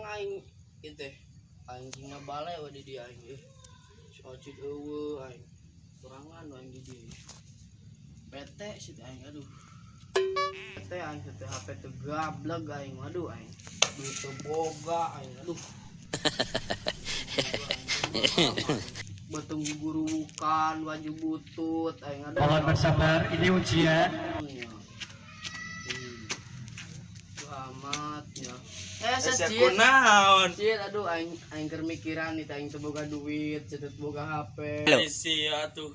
aing itu anjingnya balai wae di dia aing socit eueuh aing sorangan aing di dia PT sih aing aduh PT aing teh HP teh gablek aing aduh aing duit teu boga aing aduh betung guru bukan baju butut aing aduh mohon bersabar ini ujian amat ya kunaon Cid, aduh aing keur mikiran nih aing teu boga duit, teu boga HP. isi atuh.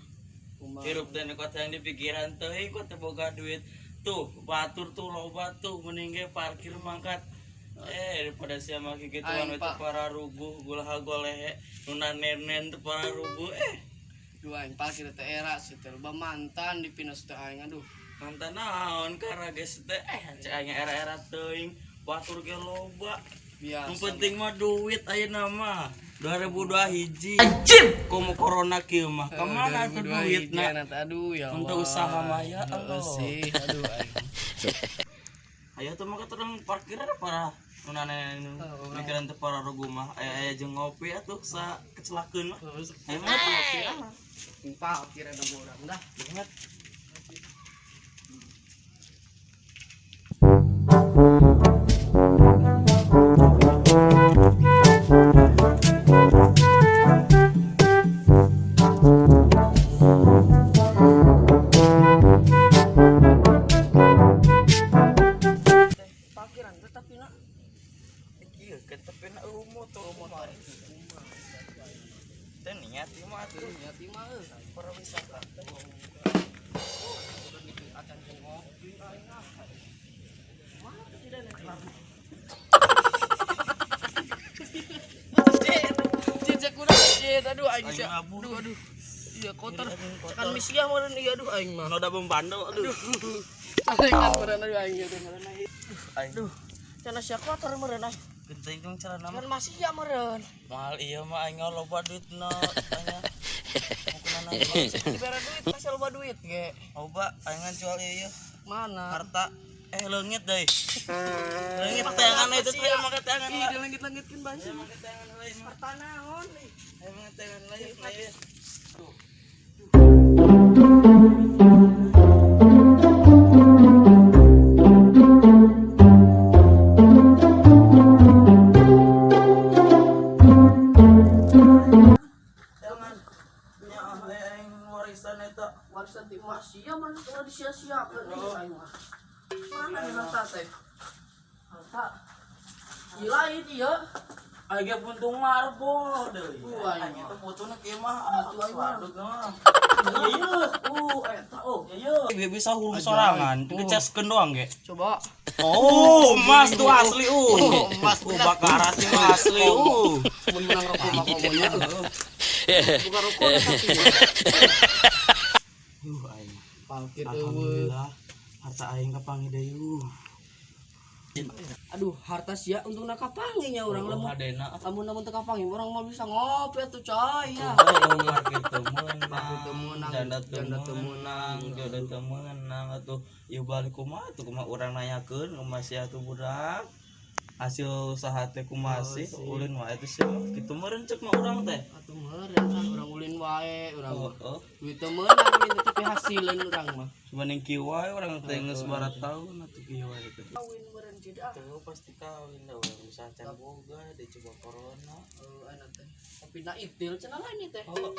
Hirup teh kota yang di pikiran teh kok teu boga duit. Tuh, batur tuh loba tuh mending ge parkir mangkat. Daripada sia make gituan teh para ruguh gulaha golehe nuna nenen teh para ruguh Duh aing parkir teh era teh loba mantan di pinas teh aing aduh. Mantan naon karena geus teh cek aing era-era teuing. Batur ge loba. Biasa. Yang penting mah duit ayeuna mah. 2002 hiji. Anjir. Komo corona kieu mah. Kamana atuh duitna? Aduh ya Allah. Untuk usaha mah ya Allah. Sih, aduh aing. Ayo tuh mah katurang parkir para nunane mikiran teh para rugu mah. Aya jeung ngopi atuh sa kecelakeun mah. Ayo mah ngopi ah. Parkir ada urang dah. Ingat. Aduh aing sia. Aduh. Iya kotor. Kan misia meureun ieu aduh aing mah. Noda membandel aduh. Kan meureun aduh aing ieu meureun. Aduh. Cenah sia kotor meureun ah. Genteng jeung carana Kan masih ya meureun. Mahal ieu mah aing loba duitna tanya. Mukunana Dibere duit kasih loba duit ge. loba aing jual ieu. Mana? Harta leungit deui. Leungit tayangan itu teh make tayangan. Ih, dilengit-lengitkeun banyak. Make tayangan lain mah. Harta naon nih? Ayo make tayangan lain. Warisan di masia mana kalau disia-siakeun aing mah. Mana di harta teh? Harta. Gila ieu. Age puntung marbol deui. Aing Itu putuna kieu mah atuh aing mah. mah. Eta Iya, bisa hulu sorangan, ngecaskeun doang ge. coba. Oh, emas tuh asli Emas bakarat itu asli Mun menang rokok mah komonya. Bukan rokok tapi. Aing. Parkir eueuh. Alhamdulillah, harta aing kapangi deui Aduh, harta sia untuk nakapanginya urang lemah. hadena. Lamun teu kapangi urang mah bisa ngopi atuh coy ya. Parkir teu meunang, janda teu meunang atuh. Ieu balik kumaha atuh kumaha urang nanyakeun kumaha sia atuh budak. Hasil usaha teh kumaha sih ulin wae teh sia kitu meureun ceuk mah urang teh. Atuh meureun kan urang ulin wae urang mah. Oh, Duit teu meunang minta tapi hasileun urang mah. Cuman kieu wae urang teh geus barat taun atuh kieu wae teh. Kawin meureun tidak. Tuh pasti kawin dah urang usaha can boga deh coba corona. Aya teh. Tapi na itil cenah lain teh. Oh.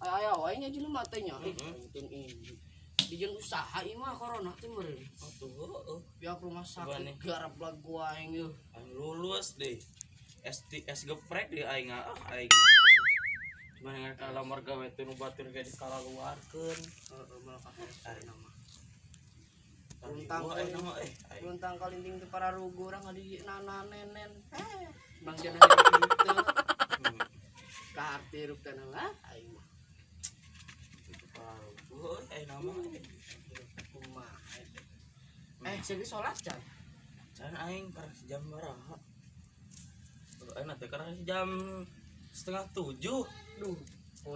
Aya wae nya jelema teh nya. Penting ini. Dijieun usaha ieu mah corona teh meureun. Atuh heueuh. Pihak rumah sakit garap lagu aing yeuh. Aing lulus deh. S geprek deh aing aing. Cuman ngan lamar gawe teh nu batur ge dikalaluarkeun. Malah kasih nama. Runtang kalinting teh para rugu urang di nana nenen. Bang cenah hidup teh. Kartiruk teh lah aing mah. Aing nama kumaha. Segi salat can. Can aing karena jam baraha? Aing teh karena jam 6:30. Duh,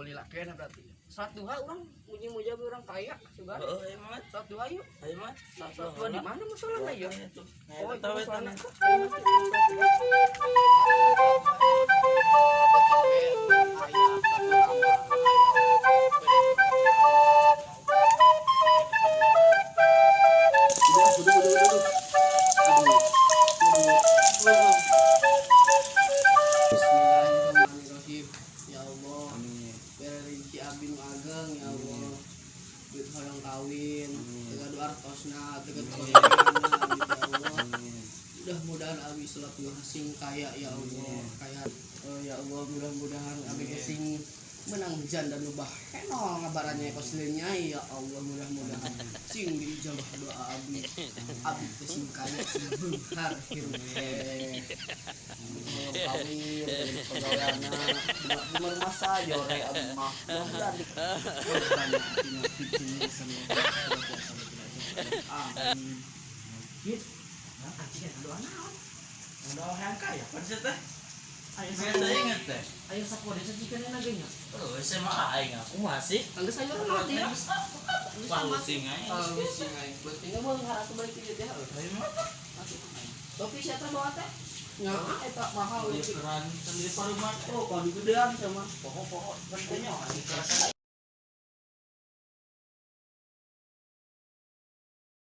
lila kena berarti. Salat duha urang muji-muji urang kaya sugar. Heeh, mah. Salat duha yuk. Ayo mah. Salat duha di mana musolana ya? Oh, tahu eta. kawin tegad artosna tegad keluargana gitu ya Allah. Mudah-mudahan abi salat sing kaya ya Allah, kaya ya Allah, mudah-mudahan abi sing menang janda lubah heno ngabarannya koslinya ya Allah, mudah-mudahan sing diijabah doa abi teh sing kaya sing beunghar hirup teh kawin pegawaiana umur masa jore abi mah mudah dikabulkan hatinya amin gitu. Nah, anjing doa naon? Doa hangka ya, pan teh. Ayo saya inget teh. Ayo sapode sajikeun na geunya. Oh, SMA aing aku masih. Anggeus aya urang mati ya. Palusing aing. Palusing aing. Pentingna mah ngaratu balik ieu teh. Aing mah Topi sia teh bawa teh. Nya eta mahal keran sendiri parumat. Oh, kalau gedean sama pokok-pokok pentingnya